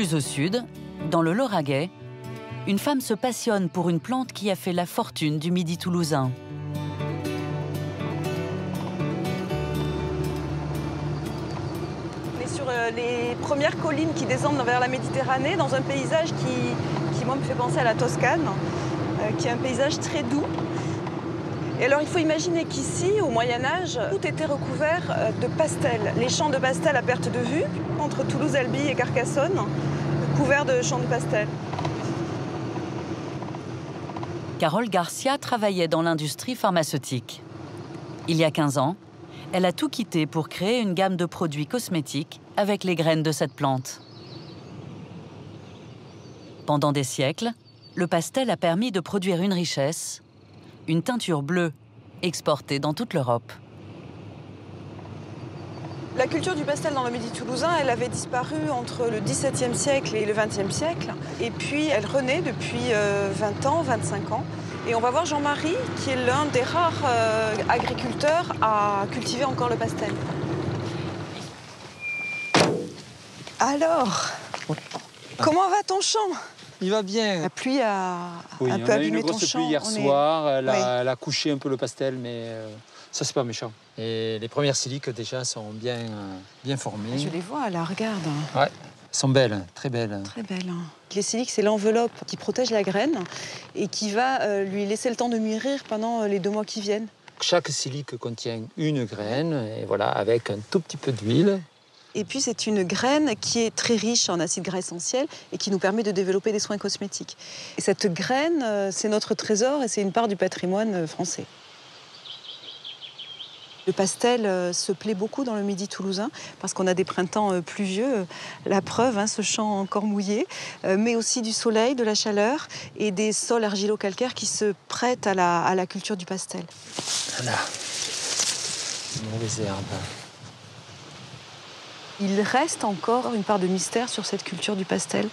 Plus au sud, dans le Lauragais, une femme se passionne pour une plante qui a fait la fortune du Midi toulousain. On est sur les premières collines qui descendent vers la Méditerranée, dans un paysage qui moi, me fait penser à la Toscane, qui est un paysage très doux. Et alors, il faut imaginer qu'ici, au Moyen-Âge, tout était recouvert de pastels. Les champs de pastels à perte de vue, entre Toulouse, Albi et Carcassonne, couverts de champs de pastels. Carole Garcia travaillait dans l'industrie pharmaceutique. Il y a 15 ans, elle a tout quitté pour créer une gamme de produits cosmétiques avec les graines de cette plante. Pendant des siècles, le pastel a permis de produire une richesse, une teinture bleue exportée dans toute l'Europe. La culture du pastel dans le Midi toulousain, elle avait disparu entre le XVIIe siècle et le XXe siècle. Et puis elle renaît depuis 20 ans, 25 ans. Et on va voir Jean-Marie, qui est l'un des rares agriculteurs à cultiver encore le pastel. Alors, comment va ton champ? Il va bien. La pluie a Oui, un peu abîmé ton champ. On a eu une grosse pluie hier soir, elle Oui. a couché un peu le pastel, mais ça, c'est pas méchant. Et les premières siliques, déjà, sont bien formées. Je les vois, là, regarde. Ouais, elles sont belles, très belles. Très belle. Les siliques, c'est l'enveloppe qui protège la graine et qui va lui laisser le temps de mûrir pendant les 2 mois qui viennent. Chaque silique contient une graine, et voilà, avec un tout petit peu d'huile. Et puis, c'est une graine qui est très riche en acides gras essentiels et qui nous permet de développer des soins cosmétiques. Et cette graine, c'est notre trésor et c'est une part du patrimoine français. Le pastel se plaît beaucoup dans le Midi toulousain parce qu'on a des printemps pluvieux, la preuve, ce champ encore mouillé, mais aussi du soleil, de la chaleur et des sols argilo-calcaires qui se prêtent à la culture du pastel. Voilà, les herbes. Il reste encore une part de mystère sur cette culture du pastel.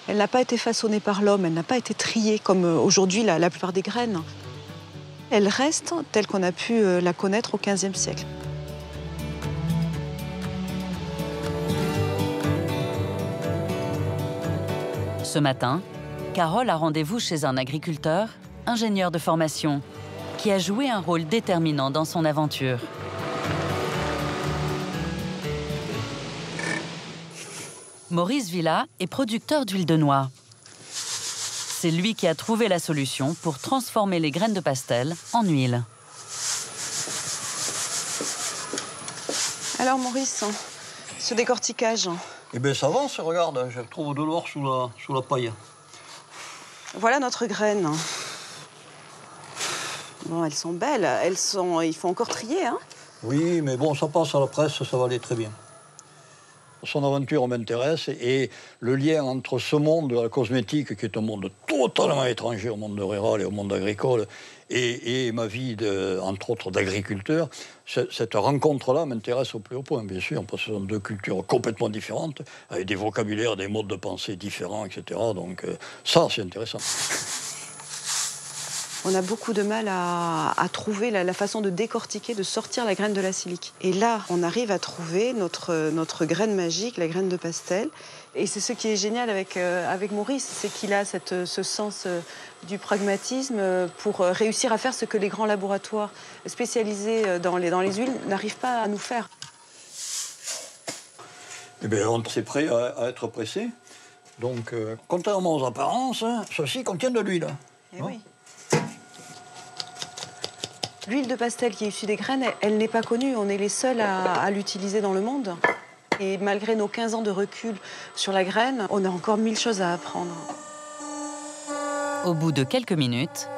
Elle n'a pas été façonnée par l'homme, elle n'a pas été triée comme aujourd'hui la plupart des graines. Elle reste telle qu'on a pu la connaître au XVe siècle. Ce matin, Carole a rendez-vous chez un agriculteur, ingénieur de formation, qui a joué un rôle déterminant dans son aventure. Maurice Villa est producteur d'huile de noix. C'est lui qui a trouvé la solution pour transformer les graines de pastel en huile. Alors Maurice, ce décortiquage. Eh bien ça avance, regarde, je trouve de l'or sous la paille. Voilà notre graine. Bon, elles sont belles, il faut encore trier, hein? Oui, mais bon, ça passe à la presse, ça va aller très bien. Son aventure m'intéresse et le lien entre ce monde de la cosmétique, qui est un monde totalement étranger au monde rural et au monde agricole, et ma vie, entre autres, d'agriculteur, cette rencontre-là m'intéresse au plus haut point, bien sûr, parce que ce sont 2 cultures complètement différentes, avec des vocabulaires, des modes de pensée différents, etc. Donc ça, c'est intéressant. On a beaucoup de mal à trouver la façon de décortiquer, de sortir la graine de la silique. Et là, on arrive à trouver notre graine magique, la graine de pastel. Et c'est ce qui est génial avec Maurice, c'est qu'il a ce sens du pragmatisme pour réussir à faire ce que les grands laboratoires spécialisés dans les huiles n'arrivent pas à nous faire. Eh bien, on est prêt à être pressé. Donc, contrairement aux apparences, ceci contient de l'huile. Eh oui. L'huile de pastel qui est issue des graines, elle n'est pas connue. On est les seuls à l'utiliser dans le monde. Et malgré nos 15 ans de recul sur la graine, on a encore 1000 choses à apprendre. Au bout de quelques minutes,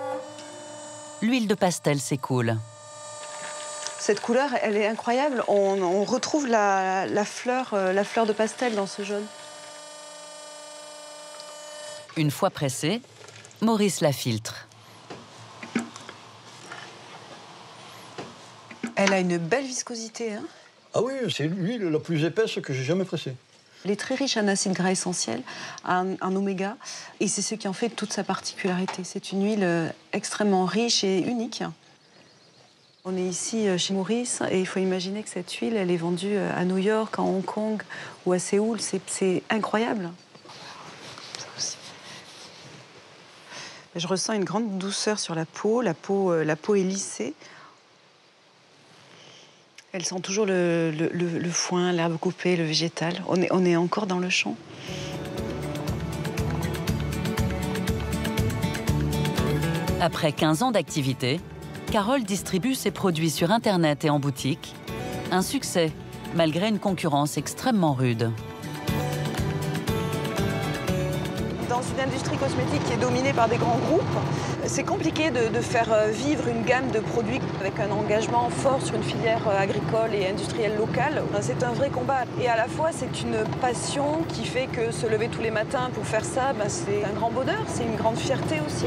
l'huile de pastel s'écoule. Cette couleur, elle est incroyable. On retrouve la fleur de pastel dans ce jaune. Une fois pressée, Maurice la filtre. Elle a une belle viscosité, hein? Ah oui, c'est l'huile la plus épaisse que j'ai jamais pressée. Elle est très riche en acides gras essentiels, en oméga, et c'est ce qui en fait toute sa particularité. C'est une huile extrêmement riche et unique. On est ici chez Maurice, et il faut imaginer que cette huile, elle est vendue à New York, à Hong Kong ou à Séoul. C'est incroyable. Je ressens une grande douceur sur la peau est lissée. Elle sent toujours le foin, l'herbe coupée, le végétal. On est encore dans le champ. Après 15 ans d'activité, Carole distribue ses produits sur Internet et en boutique. Un succès, malgré une concurrence extrêmement rude. Dans une industrie cosmétique qui est dominée par des grands groupes, c'est compliqué de faire vivre une gamme de produits avec un engagement fort sur une filière agricole et industrielle locale. C'est un vrai combat. Et à la fois, c'est une passion qui fait que se lever tous les matins pour faire ça, c'est un grand bonheur, c'est une grande fierté aussi.